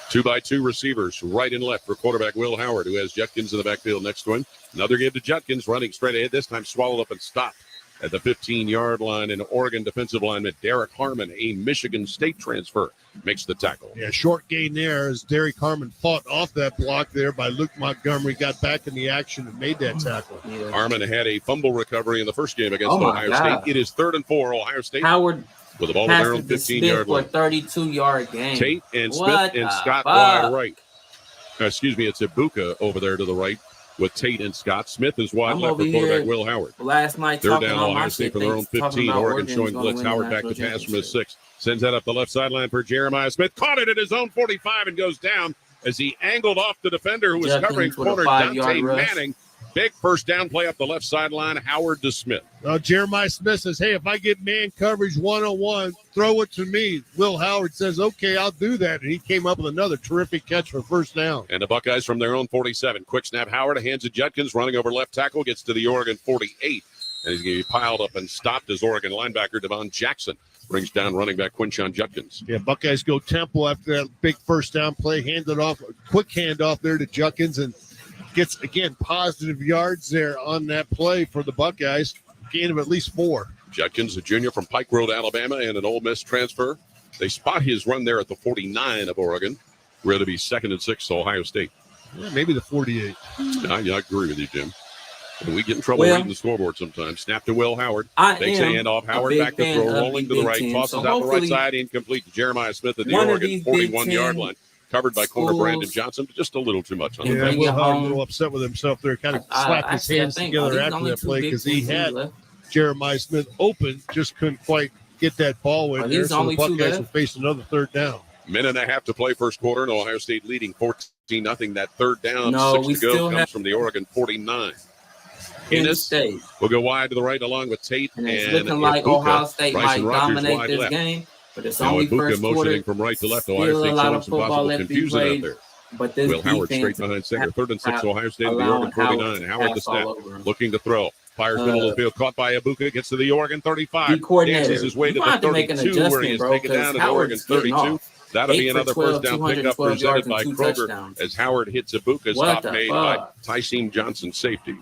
2-by-2 receivers, right and left for quarterback Will Howard, who has Judkins in the backfield next to him. Another give to Judkins, running straight ahead, this time swallowed up and stopped at the 15-yard line. And Oregon defensive lineman Derek Harmon, a Michigan State transfer, makes the tackle. Yeah, short gain there as Derek Harmon fought off that block there by Luke Montgomery, got back in the action and made that tackle. Yeah. Harmon had a fumble recovery in the first game against Oh, my Ohio God. State. It is 3rd and 4, Ohio State. Howard with the ball at their own passes to 15-yard Smith for a line. 32-yard gain. Tate and Smith What and the Scott fuck? wide right. Excuse me, it's Ibuka over there to the right with Tate and Scott. Smith is wide I'm left over for quarterback here Will Howard. last night 3rd talking down, all Ohio my State shit. for their own They talking 15. about Oregon Oregon's showing gonna blitz. win the Howard back to national pass from his championship. 6. Sends that up the left sideline for Jeremiah Smith. Caught it at his own 45 and goes down as he angled off the defender who was Judkins covering with a corner 5-yard Dante rush. Manning. Big first down play up the left sideline. Howard to Smith. Jeremiah Smith says, hey, if I get man coverage 101, throw it to me. Will Howard says, okay, I'll do that. And he came up with another terrific catch for first down. And the Buckeyes from their own 47. Quick snap. Howard hands it Judkins, running over left tackle, gets to the Oregon 48. And he's going to be piled up and stopped as Oregon linebacker Devon Jackson brings down running back Quinshon Judkins. Yeah, Buckeyes go tempo after that big first down play. Hand it off, quick handoff there to Judkins, and gets, again, positive yards there on that play for the Buckeyes. Gain of at least 4. Judkins, a junior from Pike Road, Alabama, and an Ole Miss transfer. They spot his run there at the 49 of Oregon. We're to be 2nd and 6 to Ohio State. Yeah, maybe the 48. I agree with you, Jim. And we get in trouble reading the scoreboard sometimes. Snap to Will Howard. Takes a handoff. Howard back to throw, rolling to the right. Tosses out the right side, incomplete to Jeremiah Smith at the Oregon 41-yard line. Covered by corner Brandon Johnson, but just a little too much on the Will Howard a little upset with himself there. Kind of slapped his hands together after that play because he had Jeremiah Smith open, just couldn't quite get that ball in there. So the Buckeyes will face another third down. Minute and a half to play first quarter, and Ohio State leading 14-0. That third down, 6 to go, comes from the Oregon 49. Ennis will go wide to the right along with Tate. And it's looking like Ohio State might dominate this game, but it's only first quarter. Motioning from right to left. Ohio State showing some possible confusion out there. But this Will Howard straight behind center. 3rd and 6, Ohio State at the Oregon 49. Howard the snap, looking to throw. Fires middle of the field, caught by Ibuka, gets to the Oregon 35. Dances his way to the 32, where he is taken down to the Oregon 32. That'll be another first down pickup presented by Kroger as Howard hits Ibuka. Stop made by Tyseem Johnson, safety.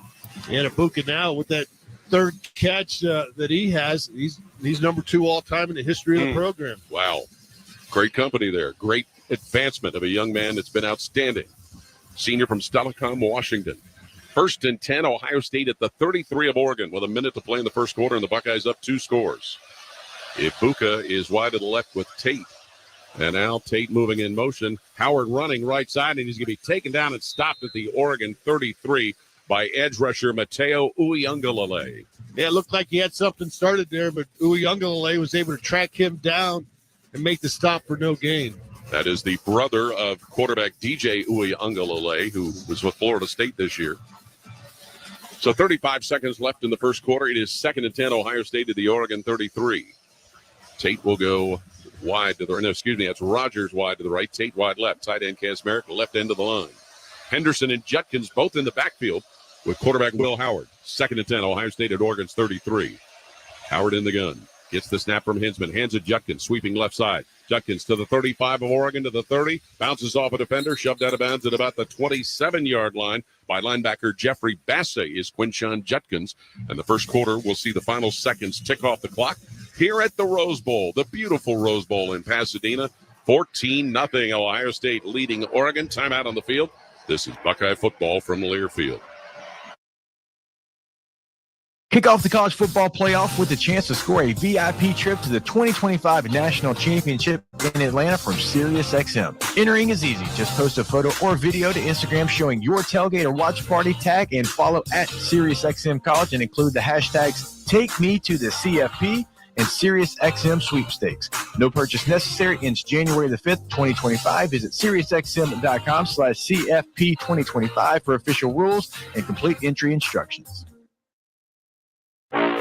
And Ibuka now with that third catch that he has, he's number 2 all time in the history of the program. Wow. Great company there. Great advancement of a young man that's been outstanding. Senior from Stelicom, Washington. 1st and 10, Ohio State at the 33 of Oregon with a minute to play in the first quarter, and the Buckeyes up 2 scores. Ibuka is wide to the left with Tate. And now Tate moving in motion. Howard running right side, and he's going to be taken down and stopped at the Oregon 33 by edge rusher Mateo Uyunglele. Yeah, it looked like he had something started there, but Uyunglele was able to track him down and make the stop for no gain. That is the brother of quarterback DJ Uyunglele, who was with Florida State this year. So 35 seconds left in the first quarter. It is 2nd and 10, Ohio State to the Oregon 33. Tate will go wide to the right. No, excuse me, that's Rogers wide to the right. Tate wide left. Tight end Kasmerick, left end of the line. Henderson and Judkins both in the backfield with quarterback Will Howard. 2nd and 10, Ohio State at Oregon's 33. Howard in the gun. Gets the snap from Hinsman. Hands it Judkins, sweeping left side. Judkins to the 35 of Oregon to the 30. Bounces off a defender, shoved out of bounds at about the 27-yard line by linebacker Jeffrey Bassey is Quinshon Judkins. And the first quarter, we'll see the final seconds tick off the clock here at the Rose Bowl, the beautiful Rose Bowl in Pasadena. 14-0, Ohio State leading Oregon. Timeout on the field. This is Buckeye football from Learfield. Kick off the college football playoff with a chance to score a VIP trip to the 2025 National Championship in Atlanta from SiriusXM. Entering is easy. Just post a photo or video to Instagram showing your tailgate or watch party, tag and follow at SiriusXM College and include the hashtags #TakeMeToTheCFP and SiriusXM Sweepstakes. No purchase necessary. Ends January the 5th, 2025. Visit SiriusXM.com/CFP2025 for official rules and complete entry instructions.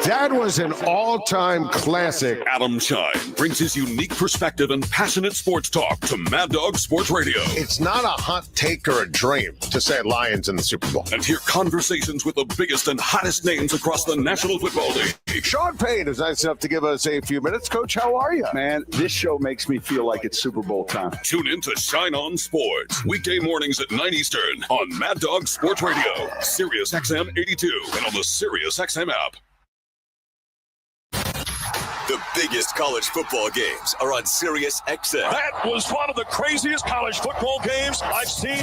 That was an all-time classic. Adam Shine brings his unique perspective and passionate sports talk to Mad Dog Sports Radio. It's not a hot take or a dream to say Lions in the Super Bowl. And hear conversations with the biggest and hottest names across the National Football League. Sean Payne is nice enough to give us a few minutes. Coach, how are you? Man, this show makes me feel like it's Super Bowl time. Tune in to Shine On Sports, weekday mornings at 9 Eastern on Mad Dog Sports Radio, Sirius XM 82, and on the Sirius XM app. The biggest college football games are on Sirius XM. That was one of the craziest college football games I've seen.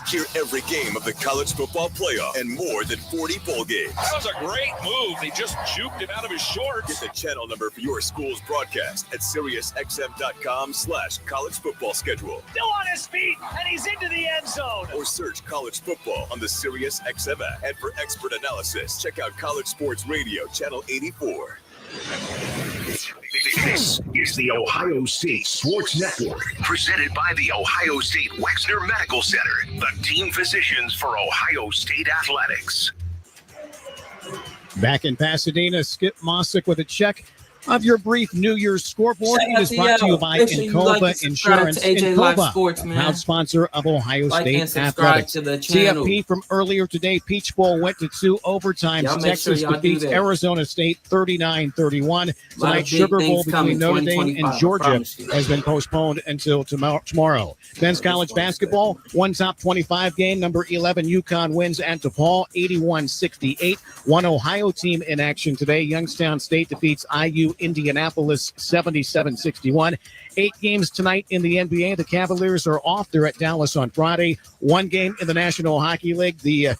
Hear every game of the college football playoff and more than 40 bowl games. That was a great move. They just juked him out of his shorts. Get the channel number for your school's broadcast at SiriusXM.com/college football schedule. Still on his feet, and he's into the end zone. Or search college football on the Sirius XM app. And for expert analysis, check out College Sports Radio, channel 84. This is the Ohio State Sports Network, presented by the Ohio State Wexner Medical Center, the team physicians for Ohio State athletics. Back in Pasadena, Skip Mossick with a check of your brief New Year's scoreboard. It is brought to you by Encova Insurance. Encova, proud sponsor of Ohio State Athletics. CFP from earlier today, Peach Bowl went to 2 overtimes. Texas defeats Arizona State 39-31. Tonight, Sugar Bowl between Notre Dame and Georgia has been postponed until tomorrow. Men's college basketball, one top 25 game. Number 11 UConn wins at DePaul 81-68. One Ohio team in action today. Youngstown State defeats IU Indianapolis 77-61. 8 games tonight in the NBA. The Cavaliers are off. They're at Dallas on Friday. 1 game in the National Hockey League. The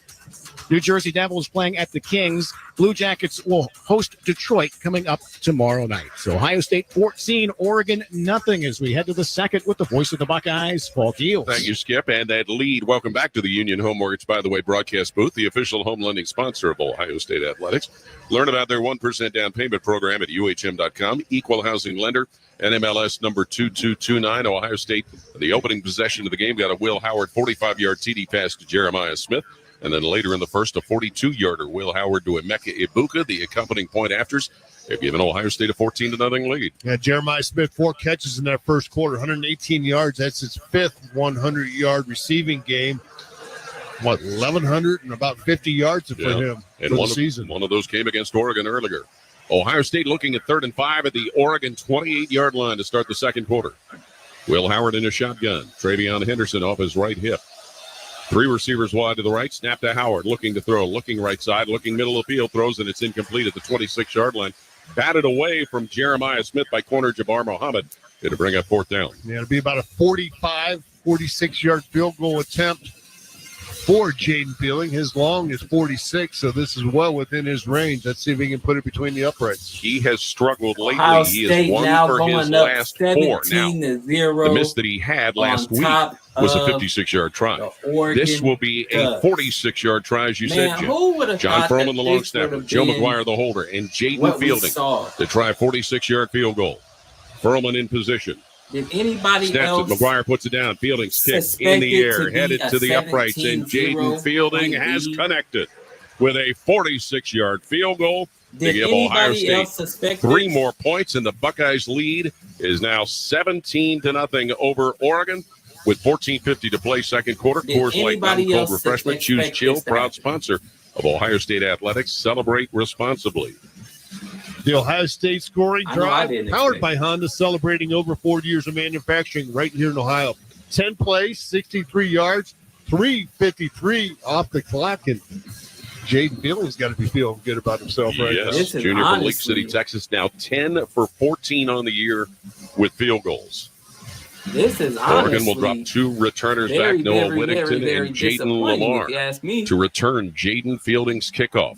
New Jersey Devils playing at the Kings. Blue Jackets will host Detroit coming up tomorrow night. So Ohio State 14, Oregon nothing as we head to the second with the voice of the Buckeyes, Paul Keels. Thank you, Skip. And that lead. Welcome back to the Union Home Mortgage, by the way, broadcast booth, the official home lending sponsor of Ohio State Athletics. Learn about their 1% down payment program at UHM.com. Equal housing lender. NMLS number 2229. Ohio State, the opening possession of the game, got a Will Howard 45-yard TD pass to Jeremiah Smith. And then later in the first, a 42-yarder, Will Howard to Emeka Ibuka. The accompanying point afters have given Ohio State a 14-0 lead. Yeah, Jeremiah Smith, 4 catches in that first quarter, 118 yards. That's his 5th 100-yard receiving game. 1,100 and about 50 yards for him for the season. One of those came against Oregon earlier. Ohio State looking at 3rd and 5 at the Oregon 28-yard line to start the second quarter. Will Howard in a shotgun. Travion Henderson off his right hip. 3 receivers wide to the right. Snap to Howard. Looking to throw. Looking right side. Looking middle of the field. Throws, and it's incomplete at the 26-yard line. Batted away from Jeremiah Smith by corner Jabbar Muhammad. It'll bring up 4th down. Yeah, it'll be about a 45, 46-yard field goal attempt for Jaden Fielding. His long is 46, so this is well within his range. Let's see if he can put it between the uprights. He has struggled lately. Ohio He State has won now for going his up last 4. Now, 17-0 the miss that he had last week was a 56-yard try. This will be a 46-yard try, as you said, Jim. John Froman, the long snapper. Joe McGuire, the holder. And Jaden Fielding to try a 46-yard field goal. Furman in position. Did anybody Snaps else? It. McGuire puts it down. Fielding's kick in the air, headed to the uprights, and Jaden Fielding has connected with a 46-yard field goal to give Ohio State 3 more points, and the Buckeyes' lead is now 17-0 over Oregon. With 14:50 to play, second quarter. Coors Light Mountain Cold Refreshment. Choose Chill, proud sponsor of Ohio State Athletics. Celebrate responsibly. The Ohio State scoring drive, powered by Honda, celebrating over 40 years of manufacturing right here in Ohio. 10 plays, 63 yards, 3:53 off the clock, and Jaden Fielding's got to be feeling good about himself right now. Yes, junior from Lake City, Texas, now 10 for 14 on the year with field goals. This is Oregon will drop 2 returners back, Noah Whittington and Jaden Lamar, to return Jaden Fielding's kickoff.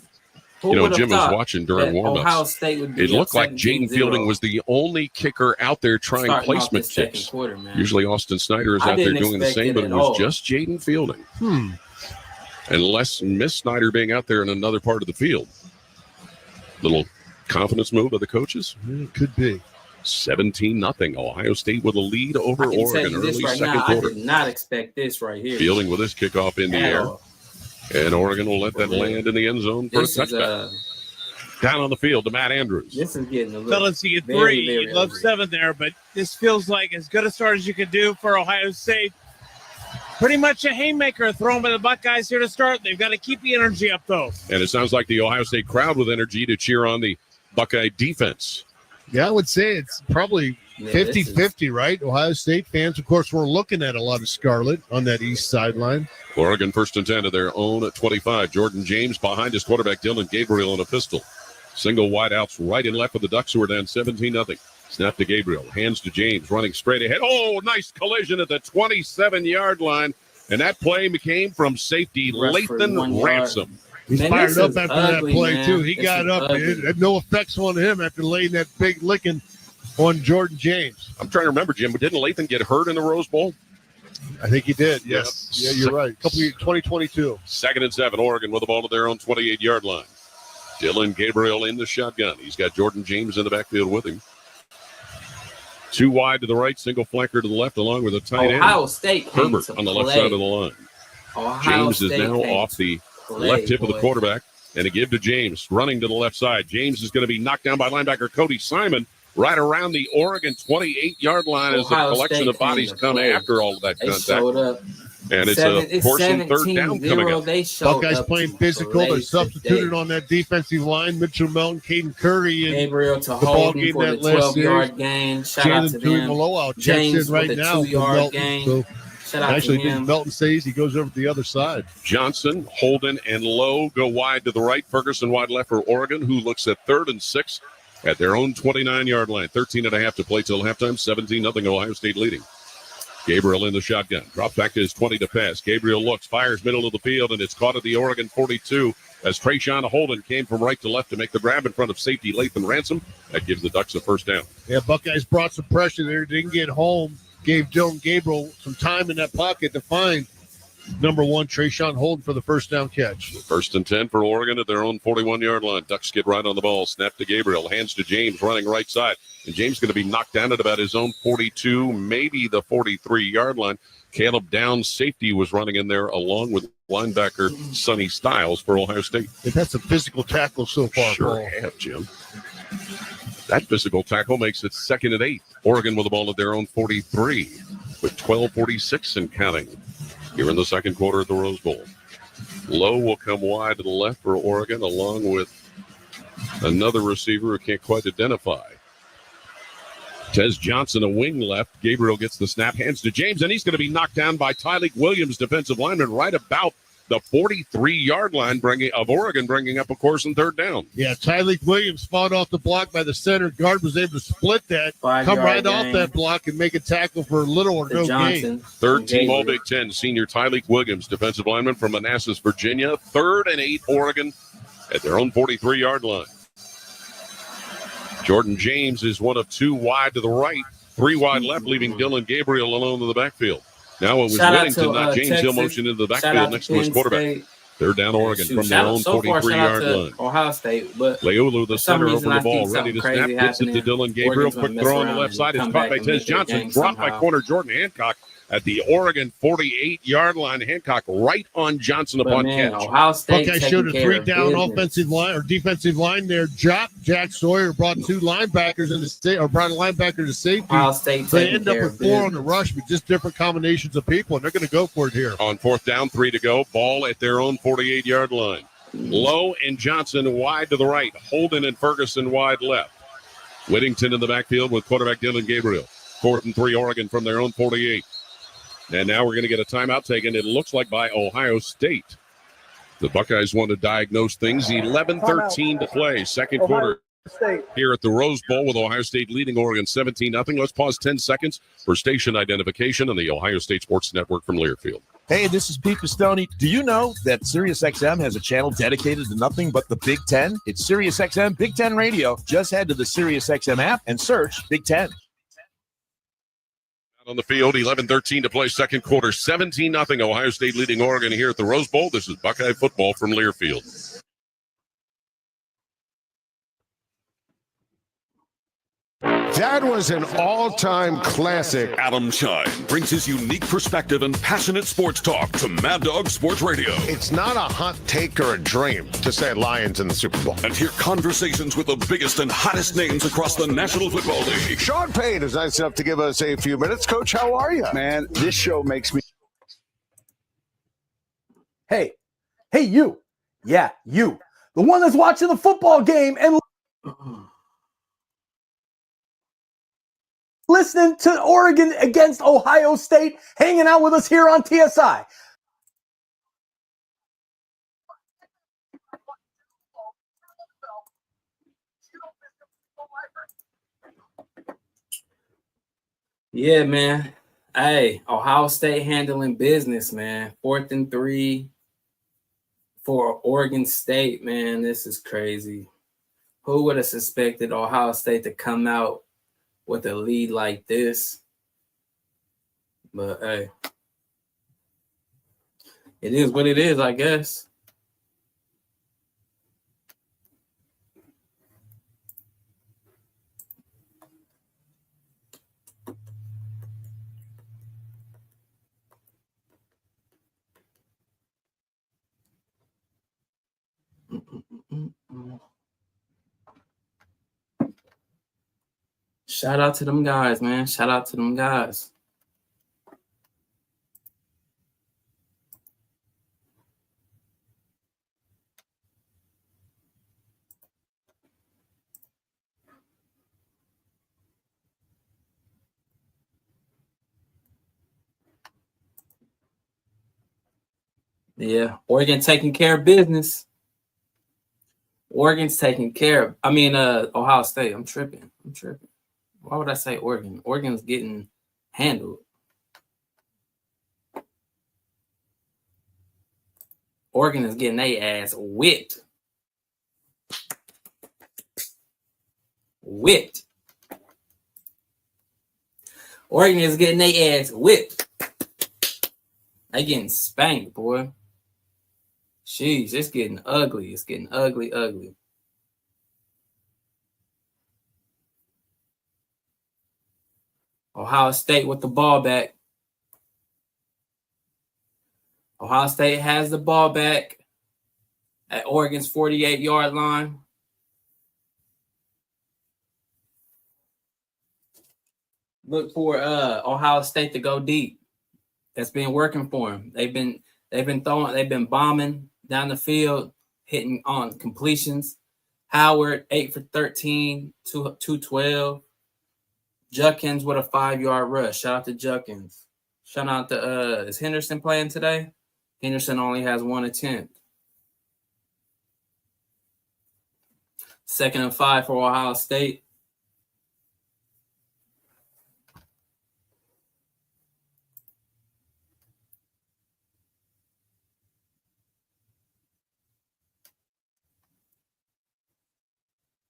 Jim was watching during warm-ups. It looked like Jaden Fielding was the only kicker out there trying placement kicks. Usually Austin Snyder is out there doing the same, but it was just Jaden Fielding. Unless Miss Snyder being out there in another part of the field. Little confidence move by the coaches? It could be. 17-0. Ohio State with a lead over Oregon early second quarter. I did not expect this right here. Fielding with his kickoff in the air. And Oregon will let that land in the end zone for a touchdown. Down on the field to Matt Andrews. This is getting a little. Fellas, you get 3. You'd love 7 there, but this feels like as good a start as you could do for Ohio State. Pretty much a haymaker thrown by the Buckeyes here to start. They've got to keep the energy up, though. And it sounds like the Ohio State crowd with energy to cheer on the Buckeye defense. Yeah, I would say it's probably 50-50, right? Ohio State fans, of course, we're looking at a lot of scarlet on that east sideline. Oregon 1st and 10 to their own at 25. Jordan James behind his quarterback Dylan Gabriel in a pistol. Single wideouts right and left for the Ducks, who are down 17-0. Snap to Gabriel. Hands to James, running straight ahead. Oh, nice collision at the 27-yard line. And that play came from safety Lathan Ransom. He's fired up after that play, too. He got up. It had no effects on him after laying that big licking on Jordan James. I'm trying to remember, Jim, but didn't Lathan get hurt in the Rose Bowl? I think he did, yes. Yeah, you're right. 2022. 2nd and 7, Oregon with the ball to their own 28-yard line. Dylan Gabriel in the shotgun. He's got Jordan James in the backfield with him. 2 wide to the right, single flanker to the left, along with a tight end. Ohio State Herbert on the left side of the line. James is now off the left hip of the quarterback. And a give to James, running to the left side. James is going to be knocked down by linebacker Cody Simon right around the Oregon 28-yard line as a collection of bodies come after all of that contact. Showed up. And it's a portion third down coming up. Buckeyes playing physical. They're substituted on that defensive line. Mitchell Melton, Caden Curry, and Gabriel to Holden for the 12-yard gain. Shout out to them. James right with the now 2-yard gain. So shout out actually, to him. Melton says he goes over to the other side. Johnson, Holden, and Lowe go wide to the right. Ferguson wide left for Oregon, who looks at 3rd and 6 at their own 29-yard line. 13.5 to play till halftime. 17-0 Ohio State leading. Gabriel in the shotgun. Drops back to his 20 to pass. Gabriel looks, fires middle of the field, and it's caught at the Oregon 42 as Trayshawn Holden came from right to left to make the grab in front of safety Lathan Ransom. That gives the Ducks a first down. Yeah, Buckeyes brought some pressure there. Didn't get home. Gave Dylan Gabriel some time in that pocket to find number 1, Trayshawn Holden, for the first down catch. 1st and 10 for Oregon at their own 41-yard line. Ducks get right on the ball. Snap to Gabriel. Hands to James running right side. And James going to be knocked down at about his own 42, maybe the 43-yard line. Caleb Downs, safety, was running in there along with linebacker Sonny Styles for Ohio State. They've had some physical tackles so far. Sure have, Jim. That physical tackle makes it 2nd and 8. Oregon with the ball at their own 43 with 12:46 and counting here in the second quarter of the Rose Bowl. Lowe will come wide to the left for Oregon along with another receiver who can't quite identify. Tez Johnson, a wing left. Gabriel gets the snap, hands to James, and he's going to be knocked down by Tyleek Williams, defensive lineman, right about the 43-yard line of Oregon, bringing up a course and 3rd down. Yeah, Tyleek Williams fought off the block by the center. Guard was able to split that, come right off that block, and make a tackle for little or no gain. 3rd team All-Big Ten senior Tyleek Williams, defensive lineman from Manassas, Virginia. 3rd and 8, Oregon at their own 43-yard line. Jordan James is one of 2 wide to the right, 3 wide left, leaving Dylan Gabriel alone in the backfield. Now it was Whittington, not James Hill, motion into the backfield next to his quarterback. 3rd down Oregon from their own 43-yard line. Ohio State, but Leolu, the center, over the ball, ready to snap. Gets it to Dylan Gabriel. Quick throw on the left side. It's caught by Tez Johnson. Dropped by corner Jordan Hancock at the Oregon 48-yard line. Hancock right on Johnson upon catch. Buckeye showed a 3-down offensive line or defensive line there. Jack Sawyer brought 2 linebackers in the state, or brought a linebacker to safety. Ohio State they end up with 4 on the rush, but just different combinations of people, and they're going to go for it here. On 4th down, 3 to go. Ball at their own 48-yard line. Lowe and Johnson wide to the right. Holden and Ferguson wide left. Whittington in the backfield with quarterback Dylan Gabriel. 4th and 3, Oregon from their own 48. And now we're going to get a timeout taken, it looks like, by Ohio State. The Buckeyes want to diagnose things. 11-13 to play, second quarter here at the Rose Bowl with Ohio State leading Oregon 17-0. Let's pause 10 seconds for station identification on the Ohio State Sports Network from Learfield. Hey, this is Pete Pistone. Do you know that SiriusXM has a channel dedicated to nothing but the Big Ten? It's SiriusXM Big Ten Radio. Just head to the SiriusXM app and search Big Ten. On the field, 11-13 to play, second quarter, 17-0. Ohio State leading Oregon here at the Rose Bowl. This is Buckeye football from Learfield. That was an all-time classic. Adam Shine brings his unique perspective and passionate sports talk to Mad Dog Sports Radio. It's not a hot take or a dream to say Lions in the Super Bowl. And hear conversations with the biggest and hottest names across the National Football League. Sean Payne is nice enough to give us a few minutes. Coach, how are you? Man, this show makes me... Hey, you. Yeah, you. The one that's watching the football game and listening to Oregon against Ohio State, hanging out with us here on TSI. Yeah, man. Hey, Ohio State handling business, man. 4th and 3 for Oregon State, man. This is crazy. Who would have suspected Ohio State to come out with a lead like this? But hey, it is what it is, I guess. Shout out to them guys, man. Shout out to them guys. Yeah, Oregon taking care of business. Oregon's taking care of. Ohio State. I'm tripping. Why would I say Oregon? Oregon's getting handled. Oregon is getting their ass whipped. Oregon is getting their ass whipped. They getting spanked, boy. Jeez, it's getting ugly. It's getting ugly. Ohio State with the ball back. Ohio State has the ball back at Oregon's 48-yard line. Look for Ohio State to go deep. That's been working for them. They've been bombing down the field, hitting on completions. Howard 8 for 13, 212. Judkins with a 5-yard rush. Shout out to Judkins. Shout out to is Henderson playing today? Henderson only has 1 attempt. 2nd and 5 for Ohio State.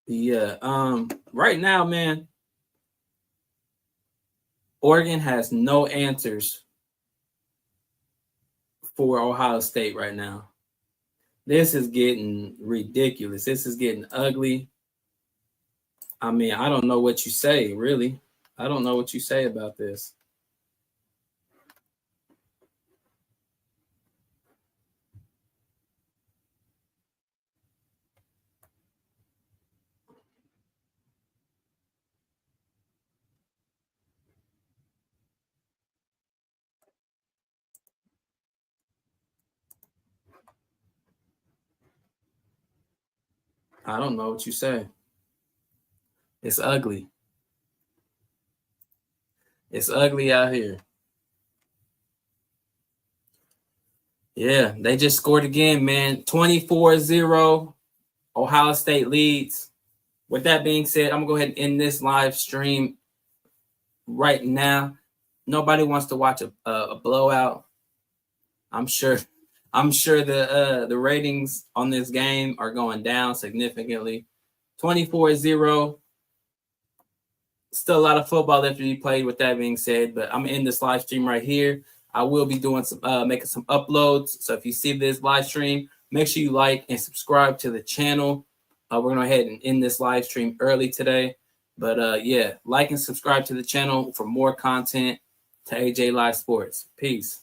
Yeah, right now, man, Oregon has no answers for Ohio State right now. This is getting ridiculous. This is getting ugly. I don't know what you say, really. I don't know what you say about this. I don't know what you say. It's ugly. It's ugly out here. Yeah, they just scored again, man. 24-0. Ohio State leads. With that being said, I'm going to go ahead and end this live stream right now. Nobody wants to watch a blowout. I'm sure the ratings on this game are going down significantly. 24-0. Still a lot of football left to be played with that being said, but I'm going to end this live stream right here. I will be doing some making some uploads. So if you see this live stream, make sure you like and subscribe to the channel. We're going to go ahead and end this live stream early today. But yeah, like and subscribe to the channel for more content to AJ Live Sports. Peace.